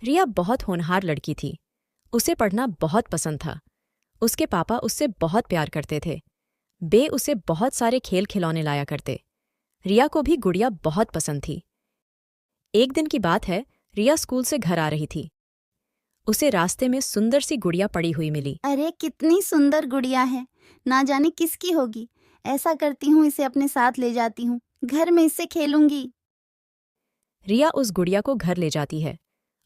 रिया बहुत होनहार लड़की थी। उसे पढ़ना बहुत पसंद था। उसके पापा उससे बहुत प्यार करते थे। बे उसे बहुत सारे खेल खिलौने लाया करते। रिया को भी गुड़िया बहुत पसंद थी। एक दिन की बात है, रिया स्कूल से घर आ रही थी। उसे रास्ते में सुंदर सी गुड़िया पड़ी हुई मिली। अरे कितनी सुंदर गुड़िया है, ना जाने किसकी होगी। ऐसा करती हूँ, इसे अपने साथ ले जाती हूँ, घर में इससे खेलूंगी। रिया उस गुड़िया को घर ले जाती है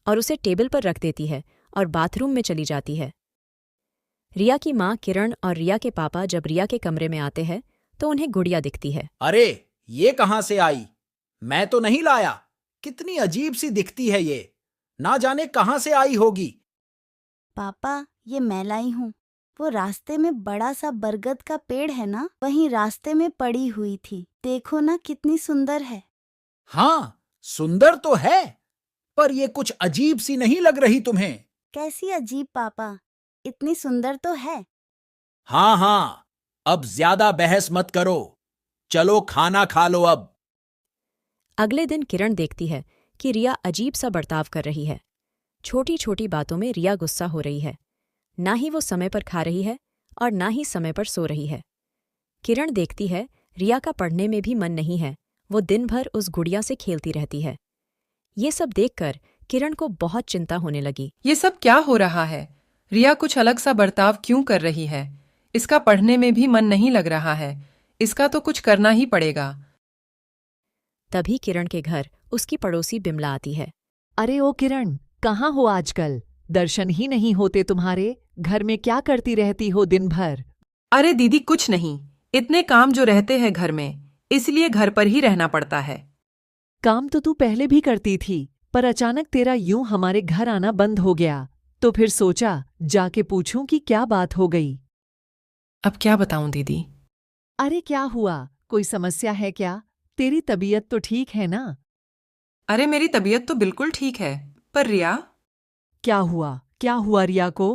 और उसे टेबल पर रख देती है और बाथरूम में चली जाती है। रिया की माँ किरण और रिया के पापा जब रिया के कमरे में आते हैं तो उन्हें गुड़िया दिखती है। अरे ये कहां से आई? मैं तो नहीं लाया। कितनी अजीब सी दिखती है ये। ना जाने कहां से आई होगी। पापा, ये मैं लाई हूँ। वो रास्ते में बड़ा सा बरगद का पेड़ है ना, वहीं रास्ते में पड़ी हुई थी। देखो ना कितनी सुंदर है। हाँ, सुंदर तो है, पर ये कुछ अजीब सी नहीं लग रही तुम्हें? कैसी अजीब पापा, इतनी सुंदर तो है। हाँ हाँ, अब ज्यादा बहस मत करो। चलो खाना खा लो अब। अगले दिन किरण देखती है कि रिया अजीब सा बर्ताव कर रही है। छोटी छोटी बातों में रिया गुस्सा हो रही है। ना ही वो समय पर खा रही है और ना ही समय पर सो रही है। किरण देखती है रिया का पढ़ने में भी मन नहीं है। वो दिन भर उस गुड़िया से खेलती रहती है। ये सब देखकर किरण को बहुत चिंता होने लगी। ये सब क्या हो रहा है? रिया कुछ अलग सा बर्ताव क्यों कर रही है? इसका पढ़ने में भी मन नहीं लग रहा है। इसका तो कुछ करना ही पड़ेगा। तभी किरण के घर उसकी पड़ोसी बिमला आती है। अरे ओ किरण, कहाँ हो आजकल? दर्शन ही नहीं होते तुम्हारे। घर में क्या करती रहती हो दिन भर? अरे दीदी कुछ नहीं, इतने काम जो रहते हैं घर में, इसलिए घर पर ही रहना पड़ता है। काम तो तू पहले भी करती थी, पर अचानक तेरा यूं हमारे घर आना बंद हो गया। तो फिर सोचा जाके पूछूं कि क्या बात हो गई। अब क्या बताऊं दीदी? अरे क्या हुआ? कोई समस्या है क्या? तेरी तबीयत तो ठीक है ना? अरे मेरी तबीयत तो बिल्कुल ठीक है, पर रिया। क्या हुआ? क्या हुआ रिया को?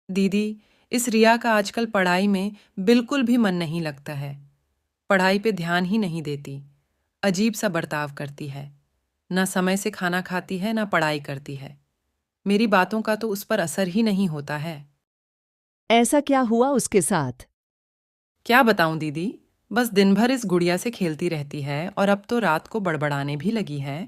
दीदी, इस रिया का आजकल पढ़ाई में बिल्कुल भी मन नहीं लगता है। पढ़ाई पे ध्यान ही नहीं देती। अजीब सा बर्ताव करती है। ना समय से खाना खाती है, ना पढ़ाई करती है। मेरी बातों का तो उस पर असर ही नहीं होता है। ऐसा क्या हुआ उसके साथ? क्या बताऊं दीदी, बस दिन भर इस गुड़िया से खेलती रहती है और अब तो रात को बड़बड़ाने भी लगी है।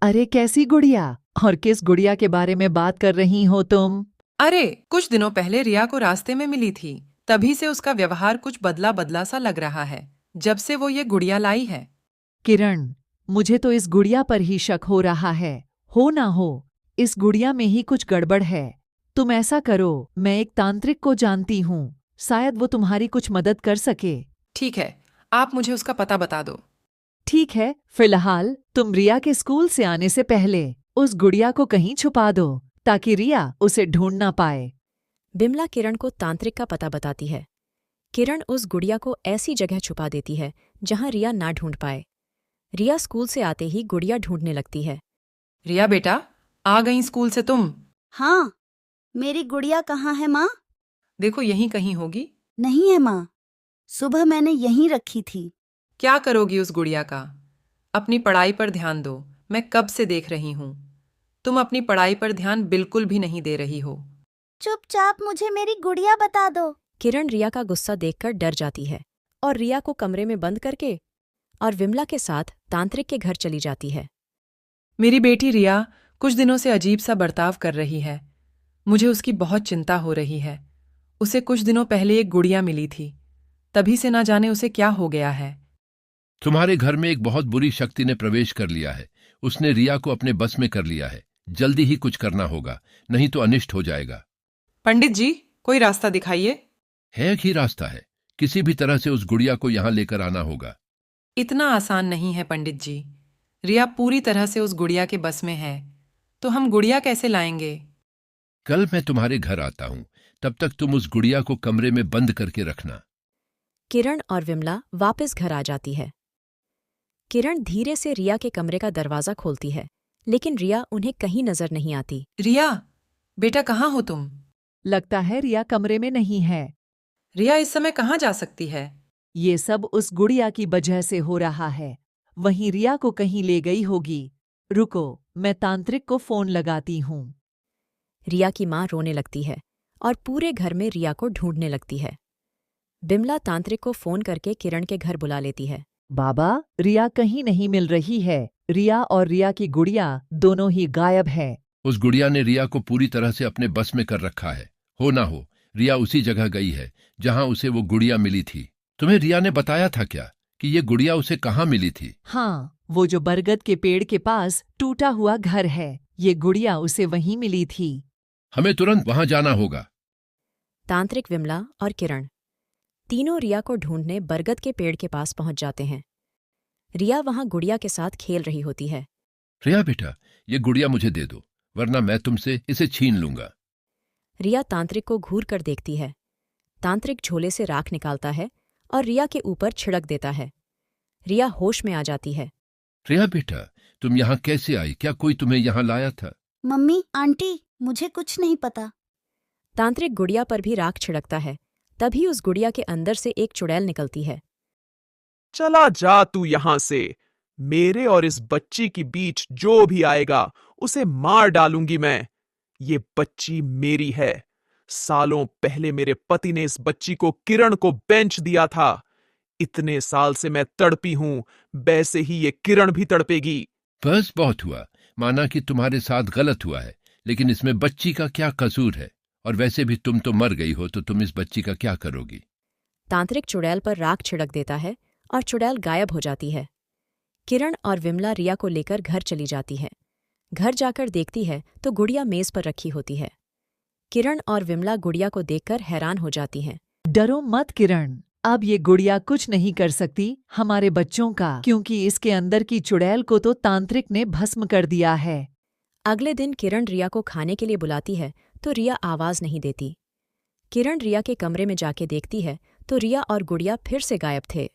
अरे कैसी गुड़िया? और किस गुड़िया के बारे में बात कर रही हो तुम? अरे कुछ दिनों पहले रिया को रास्ते में मिली थी, तभी से उसका व्यवहार कुछ बदला बदला सा लग रहा है, जब से वो ये गुड़िया लाई है। किरण, मुझे तो इस गुड़िया पर ही शक हो रहा है। हो ना हो, इस गुड़िया में ही कुछ गड़बड़ है। तुम ऐसा करो, मैं एक तांत्रिक को जानती हूँ, शायद वो तुम्हारी कुछ मदद कर सके। ठीक है, आप मुझे उसका पता बता दो। ठीक है, फिलहाल तुम रिया के स्कूल से आने से पहले उस गुड़िया को कहीं छुपा दो, ताकि रिया उसे ढूंढ ना पाए। बिमला किरण को तांत्रिक का पता बताती है। किरण उस गुड़िया को ऐसी जगह छुपा देती है जहां रिया ना ढूंढ पाए। रिया स्कूल से आते ही गुड़िया ढूंढने लगती है। रिया बेटा, आ गई स्कूल से तुम? हाँ, मेरी गुड़िया कहाँ है माँ? देखो यहीं कहीं होगी। नहीं है माँ, सुबह मैंने यहीं रखी थी। क्या करोगी उस गुड़िया का? अपनी पढ़ाई पर ध्यान दो, मैं कब से देख रही हूँ। तुम अपनी पढ़ाई पर ध्यान बिल्कुल भी नहीं दे रही हो। चुपचाप मुझे मेरी गुड़िया बता दो। किरण रिया का गुस्सा देखकर डर जाती है और रिया को कमरे में बंद करके और विमला के साथ तांत्रिक के घर चली जाती है। मेरी बेटी रिया कुछ दिनों से अजीब सा बर्ताव कर रही है। मुझे उसकी बहुत चिंता हो रही है। उसे कुछ दिनों पहले एक गुड़िया मिली थी, तभी से ना जाने उसे क्या हो गया है। तुम्हारे घर में एक बहुत बुरी शक्ति ने प्रवेश कर लिया है। उसने रिया को अपने बस में कर लिया है। जल्दी ही कुछ करना होगा, नहीं तो अनिष्ट हो जाएगा। पंडित जी, कोई रास्ता दिखाइए। है कि रास्ता है, किसी भी तरह से उस गुड़िया को यहाँ लेकर आना होगा। इतना आसान नहीं है पंडित जी। रिया पूरी तरह से उस गुड़िया के बस में है, तो हम गुड़िया कैसे लाएंगे? कल मैं तुम्हारे घर आता हूँ, तब तक तुम उस गुड़िया को कमरे में बंद करके रखना। किरण और विमला वापस घर आ जाती है। किरण धीरे से रिया के कमरे का दरवाजा खोलती है, लेकिन रिया उन्हें कहीं नजर नहीं आती। रिया बेटा, कहाँ हो तुम? लगता है रिया कमरे में नहीं है। रिया इस समय कहाँ जा सकती है? ये सब उस गुड़िया की वजह से हो रहा है। वहीं रिया को कहीं ले गई होगी। रुको, मैं तांत्रिक को फोन लगाती हूँ। रिया की माँ रोने लगती है और पूरे घर में रिया को ढूंढने लगती है। बिमला तांत्रिक को फोन करके किरण के घर बुला लेती है। बाबा, रिया कहीं नहीं मिल रही है। रिया और रिया की गुड़िया दोनों ही गायब है। उस गुड़िया ने रिया को पूरी तरह से अपने बस में कर रखा है। हो ना हो, रिया उसी जगह गई है जहां उसे वो गुड़िया मिली थी। तुम्हें रिया ने बताया था क्या कि ये गुड़िया उसे कहाँ मिली थी? हाँ, वो जो बरगद के पेड़ के पास टूटा हुआ घर है, ये गुड़िया उसे वहीं मिली थी। हमें तुरंत वहां जाना होगा। तांत्रिक, विमला और किरण तीनों रिया को ढूंढने बरगद के पेड़ के पास पहुंच जाते हैं। रिया वहां गुड़िया के साथ खेल रही होती है। रिया बेटा, ये गुड़िया मुझे दे दो, वरना मैं तुमसे इसे छीन लूंगा। रिया तांत्रिक को घूर कर देखती है। तांत्रिक झोले से राख निकालता है और रिया के ऊपर छिड़क देता है। रिया होश में आ जाती है। रिया बेटा, तुम यहाँ कैसे आई? क्या कोई तुम्हें यहाँ लाया था? मम्मी, आंटी, मुझे कुछ नहीं पता। तांत्रिक गुड़िया पर भी राख छिड़कता है। तभी उस गुड़िया के अंदर से एक चुड़ैल निकलती है। चला जा तू यहां से। मेरे और इस बच्ची के बीच जो भी आएगा उसे मार डालूंगी मैं। ये बच्ची मेरी है। सालों पहले मेरे पति ने इस बच्ची को किरण को बेंच दिया था। इतने साल से मैं तड़पी हूं, वैसे ही ये किरण भी तड़पेगी। बस बहुत हुआ। माना कि तुम्हारे साथ गलत हुआ है, लेकिन इसमें बच्ची का क्या कसूर है? और वैसे भी तुम तो मर गई हो, तो तुम इस बच्ची का क्या करोगी? तांत्रिक चुड़ैल पर राख छिड़क देता है और चुड़ैल गायब हो जाती है। किरण और विमला रिया को लेकर घर चली जाती है। घर जाकर देखती है तो गुड़िया मेज पर रखी होती है। किरण और विमला गुड़िया को देखकर हैरान हो जाती हैं। डरो मत किरण, अब ये गुड़िया कुछ नहीं कर सकती हमारे बच्चों का, क्योंकि इसके अंदर की चुड़ैल को तो तांत्रिक ने भस्म कर दिया है। अगले दिन किरण रिया को खाने के लिए बुलाती है तो रिया आवाज नहीं देती। किरण रिया के कमरे में जाके देखती है तो रिया और गुड़िया फिर से गायब थे।